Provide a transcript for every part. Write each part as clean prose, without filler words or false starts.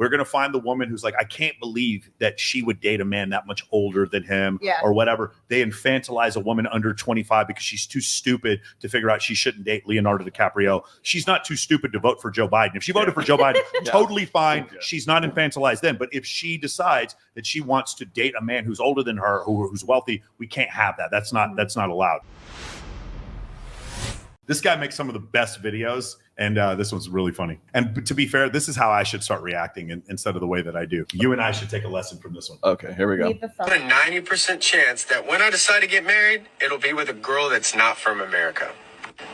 we're going to find the woman who's like, I can't believe that she would date a man that much older than him or whatever. They infantilize a woman under 25 because she's too stupid to figure out she shouldn't date Leonardo DiCaprio. She's not too stupid to vote for Joe Biden. If she voted for Joe Biden, totally fine. She's not infantilized then. But if she decides that she wants to date a man who's older than her, who's wealthy, we can't have that. That's not allowed. This guy makes some of the best videos, and this one's really funny. And to be fair, this is how I should start reacting instead of the way that I do. You and I should take a lesson from this one. Okay, here we go. A 90% chance that when I decide to get married, it'll be with a girl that's not from America.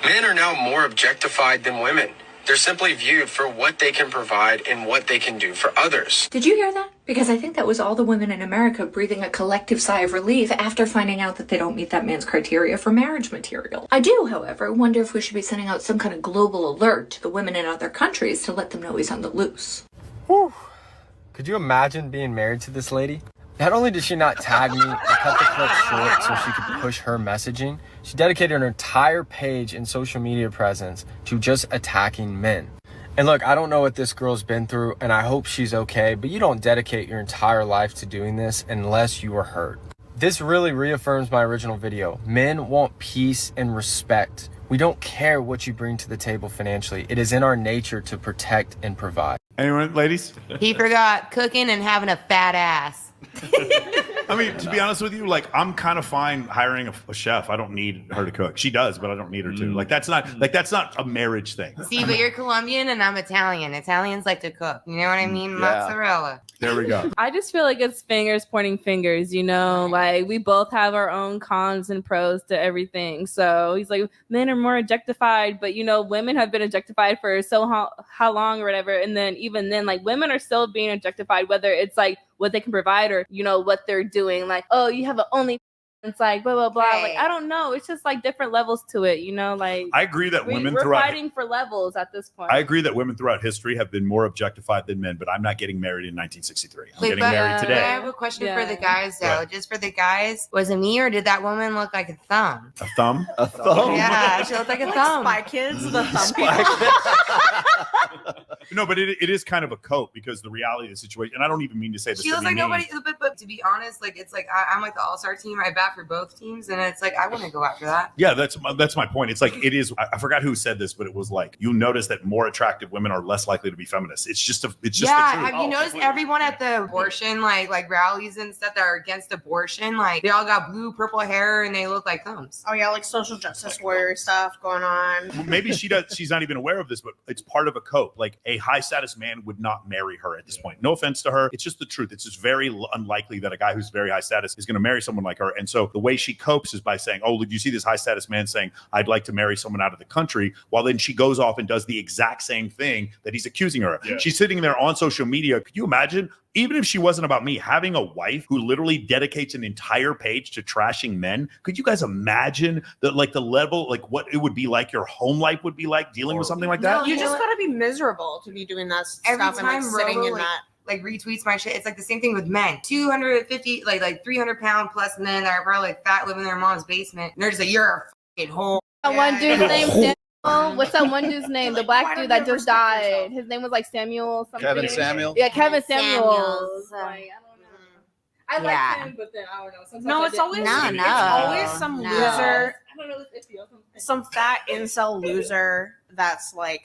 Men are now more objectified than women. They're simply viewed for what they can provide and what they can do for others. Did you hear that? Because I think that was all the women in America breathing a collective sigh of relief after finding out that they don't meet that man's criteria for marriage material. I do, however, wonder if we should be sending out some kind of global alert to the women in other countries to let them know he's on the loose. Whew. Could you imagine being married to this lady? Not only did she not tag me and cut the clip short so she could push her messaging, she dedicated her entire page and social media presence to just attacking men. And look, I don't know what this girl's been through, and I hope she's okay, but you don't dedicate your entire life to doing this unless you were hurt. This really reaffirms my original video. Men want peace and respect. We don't care what you bring to the table financially. It is in our nature to protect and provide. Anyone, ladies? He forgot cooking and having a fat ass. I mean, to be honest with you, like, I'm kind of fine hiring a chef. I don't need her to cook. She does, but I don't need her to. Like, that's not a marriage thing. See, but you're Colombian and I'm Italian. Italians like to cook. You know what I mean? Mozzarella. There we go. I just feel like it's fingers pointing fingers, you know? Like, we both have our own cons and pros to everything. So he's like, men are more objectified, but, you know, women have been objectified for how long or whatever. And then even then, like, women are still being objectified, whether it's like what they can provide or, you know, what they're doing. Like, oh, you have an only. It's like blah blah blah. Right. Like, I don't know. It's just like different levels to it, you know. Like, I agree that we're fighting for levels at this point. I agree that women throughout history have been more objectified than men, but I'm not getting married in 1963. I'm getting married today. I have a question for the guys, though. Just for the guys, was it me or did that woman look like a thumb? A thumb? A thumb? Yeah, she looked like a thumb. Spy Kids, the thumb. No, but it is kind of a cope because the reality of the situation, and I don't even mean to say this. She looks like nobody, but to be honest, like, it's like I'm like the all-star team. I bat for both teams. And it's like, I want to go after that. Yeah, that's my point. It's like, it is. I forgot who said this, but it was like, you notice that more attractive women are less likely to be feminists. It's just the truth. Have you noticed everyone at the abortion like rallies and stuff that are against abortion? Like, they all got blue, purple hair, and they look like thumbs. Oh yeah, like social justice warrior stuff going on. Well, maybe she's not even aware of this, but it's part of a cope. Like, a high status man would not marry her at this point. No offense to her. It's just the truth. It's just very unlikely that a guy who's very high status is going to marry someone like her. And so the way she copes is by saying, oh, did you see this high status man saying, I'd like to marry someone out of the country? While then she goes off and does the exact same thing that he's accusing her of. Yeah. She's sitting there on social media. Could you imagine, even if she wasn't about me, having a wife who literally dedicates an entire page to trashing men? Could you guys imagine the level, like what it would be like, your home life would be like dealing with something like that? You just gotta be miserable to be doing that every stuff time and like sitting in that. Like, retweets my shit. It's like the same thing with men. 250, like 300-pound plus men that are probably like fat, living in their mom's basement. And they're just like, you're a fucking whore. That one dude's name. What's that one dude's name? The black dude that just died. His name was like Samuel something. Kevin Samuel? Yeah, Kevin Samuels. Like, I don't know. I like him, but then I don't know. Sometimes it's always some loser. I don't know. Some fat incel loser that's like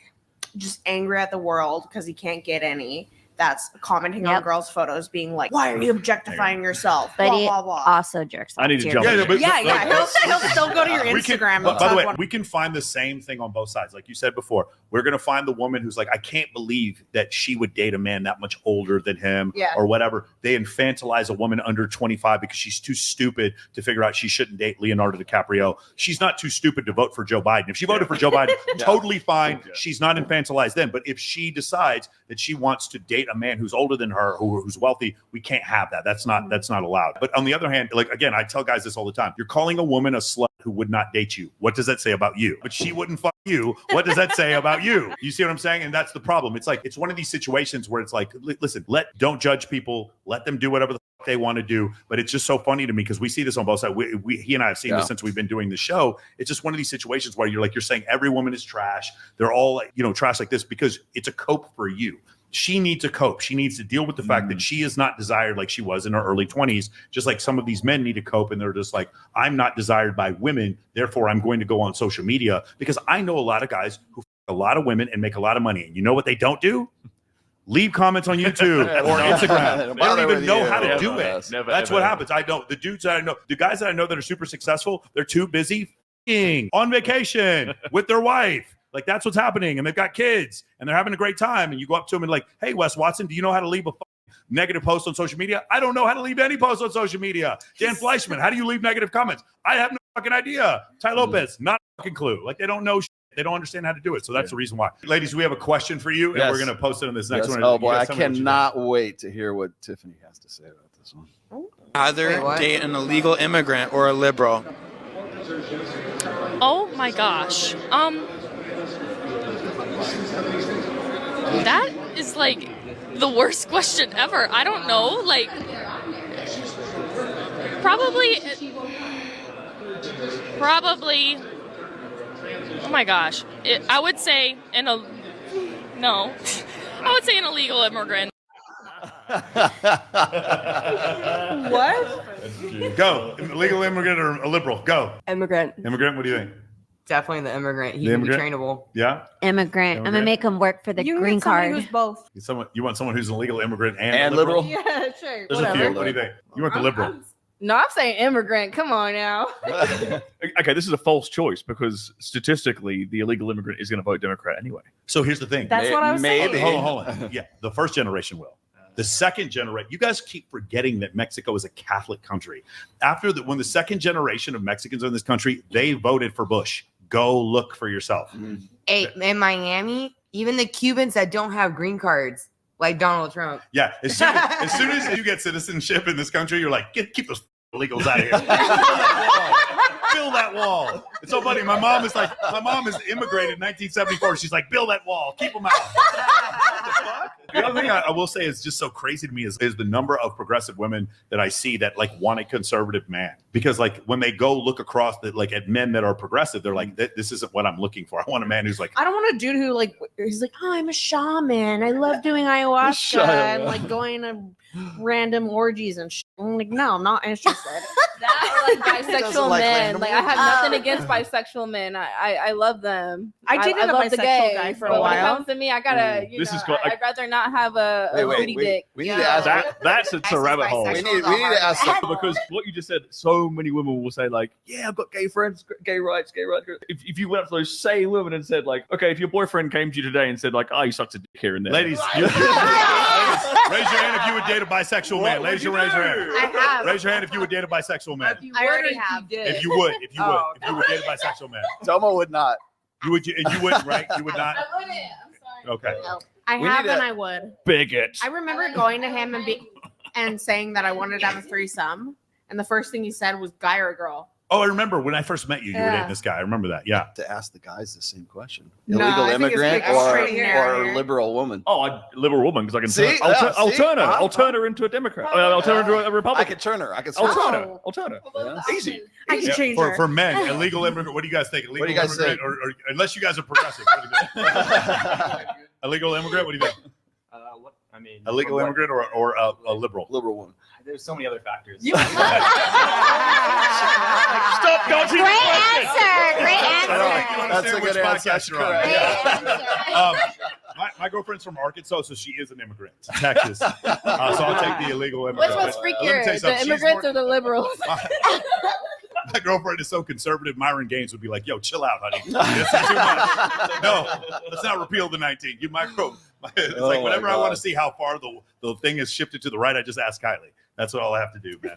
just angry at the world because he can't get any. That's commenting on girls' photos, being like, "Why are you objectifying yourself?" But blah, he blah, blah. also jerks off. I need to jump. He'll still go to your Instagram. By the way, we can find the same thing on both sides. Like you said before, we're going to find the woman who's like, I can't believe that she would date a man that much older than him or whatever. They infantilize a woman under 25 because she's too stupid to figure out she shouldn't date Leonardo DiCaprio. She's not too stupid to vote for Joe Biden. If she voted for Joe Biden, totally fine. Yeah. She's not infantilized then. But if she decides that she wants to date a man who's older than her, who's wealthy, we can't have that. That's not allowed. But on the other hand, like, again, I tell guys this all the time. You're calling a woman a slut who would not date you. What does that say about you? But she wouldn't fuck you. What does that say about you? You see what I'm saying? And that's the problem. It's like, it's one of these situations where it's like, listen, don't judge people. Let them do whatever the fuck they want to do. But it's just so funny to me because we see this on both sides. He and I have seen this since we've been doing the show. It's just one of these situations where you're saying every woman is trash. They're all, trash like this because it's a cope for you. she needs to cope. She needs to deal with the fact that she is not desired like she was in her early 20s, just like some of these men need to cope. And they're just like, I'm not desired by women, therefore I'm going to go on social media. Because I know a lot of guys who a lot of women and make a lot of money. And you know what they don't do? Leave comments on YouTube or Instagram. They don't even know how to do it. That's what happens. I know the dudes that I know, the guys that I know that are super successful, they're too busy on vacation with their wife. Like, that's what's happening. And they've got kids and they're having a great time. And you go up to them and like, hey, Wes Watson, do you know how to leave a negative post on social media? I don't know how to leave any post on social media. Dan Fleischman, how do you leave negative comments? I have no fucking idea. Ty Lopez, not a fucking clue. Like, they don't know shit. They don't understand how to do it. So that's the reason why. Ladies, we have a question for you, and we're going to post it on this next one. Oh, boy, I cannot wait to hear what Tiffany has to say about this one. Either date an illegal immigrant or a liberal. Oh my gosh. That is like the worst question ever. I don't know. Like, probably. Oh my gosh. I would say I would say an illegal immigrant. What? Go. Illegal immigrant or a liberal? Go. Immigrant. Immigrant, what do you think? Definitely the immigrant. He The can be immigrant? trainable. Yeah? Immigrant. I'm gonna make him work for the You green need somebody card. who's both. You want someone who's an illegal immigrant and And a liberal? Yeah, sure. There's a few. What do you think? You want the liberal? No, I'm saying immigrant. Come on now. Okay, this is a false choice because statistically, the illegal immigrant is going to vote Democrat anyway. So here's the thing. That's what I was saying. Hold on. Yeah, the first generation will. The second generation, you guys keep forgetting that Mexico is a Catholic country. When the second generation of Mexicans are in this country, they voted for Bush. Go look for yourself. Hey, in Miami, even the Cubans that don't have green cards, like Donald Trump. Yeah, as soon as you get citizenship in this country, you're like, keep those illegals out of here. Build that wall. It's so funny. My mom is immigrated in 1974. She's like, build that wall. Keep them out. The other thing I will say is just so crazy to me is the number of progressive women that I see that like want a conservative man. Because like when they go look across at men that are progressive, they're like, this isn't what I'm looking for. I want a man who's like, I don't want a dude who he's like, oh, I'm a shaman. I love doing ayahuasca and like going to random orgies and shit. I'm like, no, I'm not interested. That bisexual like men. random Like, I have nothing against bisexual men. I love them. I dated a love the bisexual gay, guy for but a when it while. comes to me, I gotta, I'd rather not have a booty dick. We need to ask That's a rabbit hole. We need to ask Because what you just said, so many women will say like, yeah, I've got gay friends, gay rights. If you went up to those same women and said like, okay, if your boyfriend came to you today and said like, oh, you sucked a dick here and there. ladies, raise your hand if you would date a bisexual man. Ladies, you raise your hand. I have. Raise your hand if you would date a bisexual man. I already have. If you would date a bisexual man. Tomo would not. You wouldn't, right? You would not. I wouldn't. I'm sorry. Okay. I We have need and to- I would. Bigot. I remember going to him and saying that I wanted to have a threesome, and the first thing he said was guy or girl. Oh, I remember when I first met you. You were dating this guy. I remember that. Yeah. To ask the guys the same question. No, Illegal I think it's immigrant pretty straight or here. liberal woman. Oh, I'd liberal woman because I can See? I'll See? turn her. I'll turn her into a Democrat. I'll turn her into a I Republican. could turn her. I could I'll switch. turn her. Yeah. Easy. I can change her. For men, illegal immigrant. What do you guys think? Illegal do you guys immigrant, think? or unless you guys are progressive. What do you think? Illegal immigrant. What do you think? I mean, Illegal immigrant or a liberal? Liberal woman. there's so many other factors. Stop dodging Great the question. answer. Great answer. That's a good answer. That's correct. My girlfriend's from Arkansas, so she is an immigrant to Texas. So I'll take the illegal immigrant. What's Let me freakier, tell you the something. She's immigrants more- or the liberals? My girlfriend is so conservative. Myron Gaines would be like, "Yo, chill out, honey. This is too much. No, let's not repeal the 19. You micro." It's like whenever I want to see how far the thing is shifted to the right, I just ask Kylie. That's what all I have to do, man.